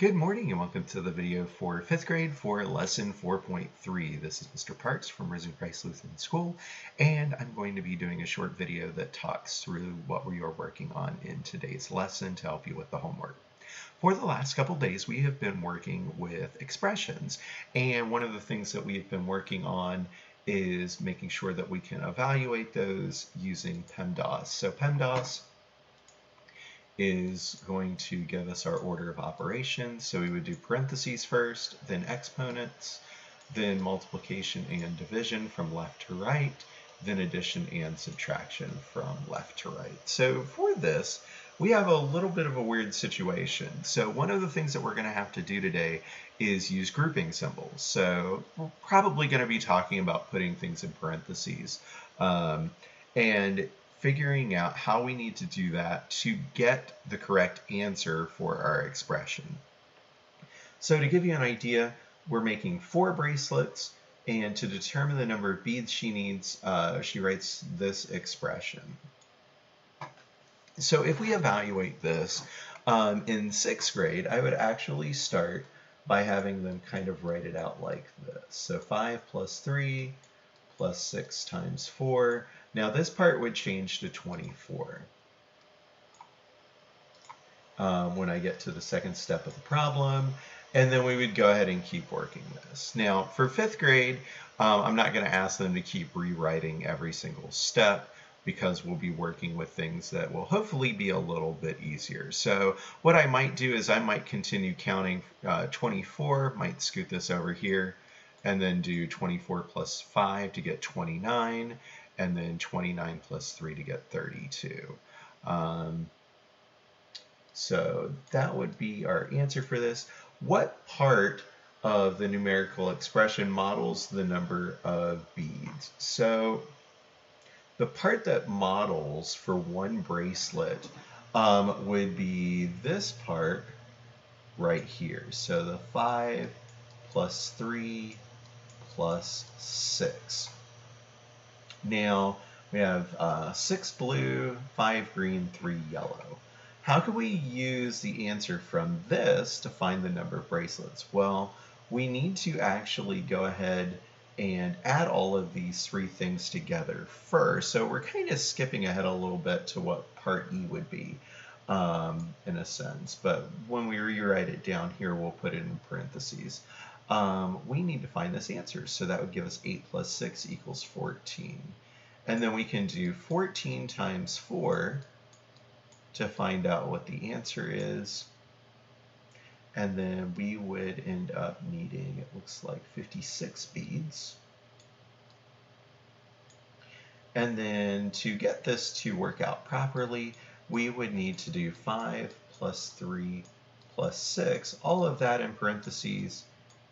Good morning and welcome to the video for 5th grade for lesson 4.3. This is Mr. Parks from Risen Christ Lutheran School, and I'm going to be doing a short video that talks through what we are working on in today's lesson to help you with the homework. For the last couple days, we have been working with expressions, and one of the things that we have been working on is making sure that we can evaluate those using PEMDAS. So PEMDAS is going to give us our order of operations. So we would do parentheses first, then exponents, then multiplication and division from left to right, then addition and subtraction from left to right. So for this, we have a little bit of a weird situation. So one of the things that we're going to have to do today is use grouping symbols. So we're probably going to be talking about putting things in parentheses. And figuring out how we need to do that to get the correct answer for our expression. So to give you an idea, we're making 4 bracelets, and to determine the number of beads she needs, she writes this expression. So if we evaluate this in 6th grade, I would actually start by having them kind of write it out like this. So 5 plus 3 plus 6 times 4. Now this part would change to 24 when I get to the second step of the problem, and then we would go ahead and keep working this. Now for 5th grade, I'm not going to ask them to keep rewriting every single step because we'll be working with things that will hopefully be a little bit easier. So what I might do is I might continue counting 24, might scoot this over here, and then do 24 plus 5 to get 29, and then 29 plus 3 to get 32. So that would be our answer for this. What part of the numerical expression models the number of beads? So the part that models for one bracelet would be this part right here. So the 5 plus 3 plus 6. Now we have 6 blue, 5 green, 3 yellow. How can we use the answer from this to find the number of bracelets? Well, we need to actually go ahead and add all of these 3 things together first. So we're kind of skipping ahead a little bit to what part E would be in a sense. But when we rewrite it down here, we'll put it in parentheses. We need to find this answer. So that would give us 8 plus 6 equals 14. And then we can do 14 times 4 to find out what the answer is. And then we would end up needing, it looks like 56 beads. And then to get this to work out properly, we would need to do 5 plus 3 plus 6, all of that in parentheses,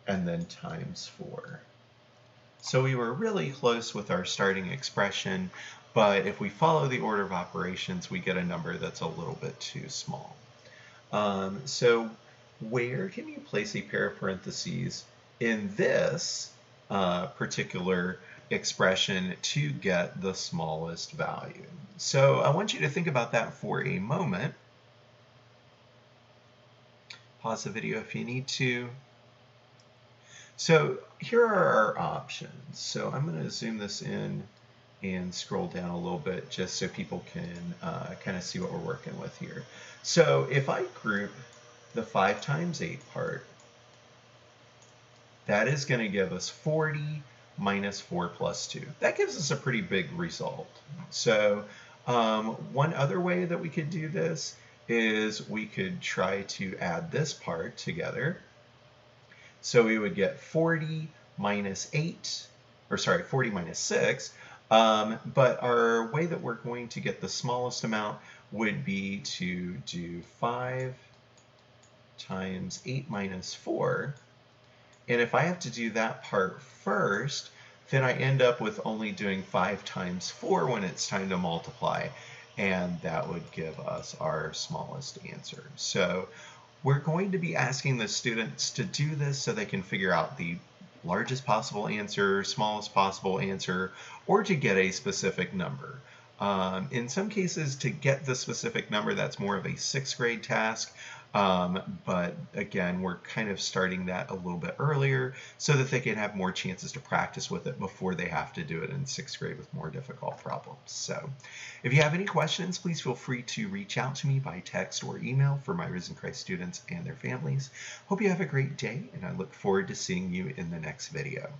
and then times 4. So we were really close with our starting expression, but if we follow the order of operations, we get a number that's a little bit too small. So where can you place a pair of parentheses in this particular expression to get the smallest value? So I want you to think about that for a moment. Pause the video if you need to. So here are our options. So I'm going to zoom this in and scroll down a little bit just so people can kind of see what we're working with here. So if I group the 5 times 8 part, that is going to give us 40 minus 4 plus 2. That gives us a pretty big result. So one other way that we could do this is we could try to add this part together. So we would get 40 minus 8, or sorry, 40 minus 6. But our way that we're going to get the smallest amount would be to do 5 times 8 minus 4. And if I have to do that part first, then I end up with only doing 5 times 4 when it's time to multiply. And that would give us our smallest answer. So we're going to be asking the students to do this so they can figure out the largest possible answer, smallest possible answer, or to get a specific number. In some cases, to get the specific number, that's more of a 6th grade task. But again, we're kind of starting that a little bit earlier so that they can have more chances to practice with it before they have to do it in 6th grade with more difficult problems. So if you have any questions, please feel free to reach out to me by text or email for my Risen Christ students and their families. Hope you have a great day, and I look forward to seeing you in the next video.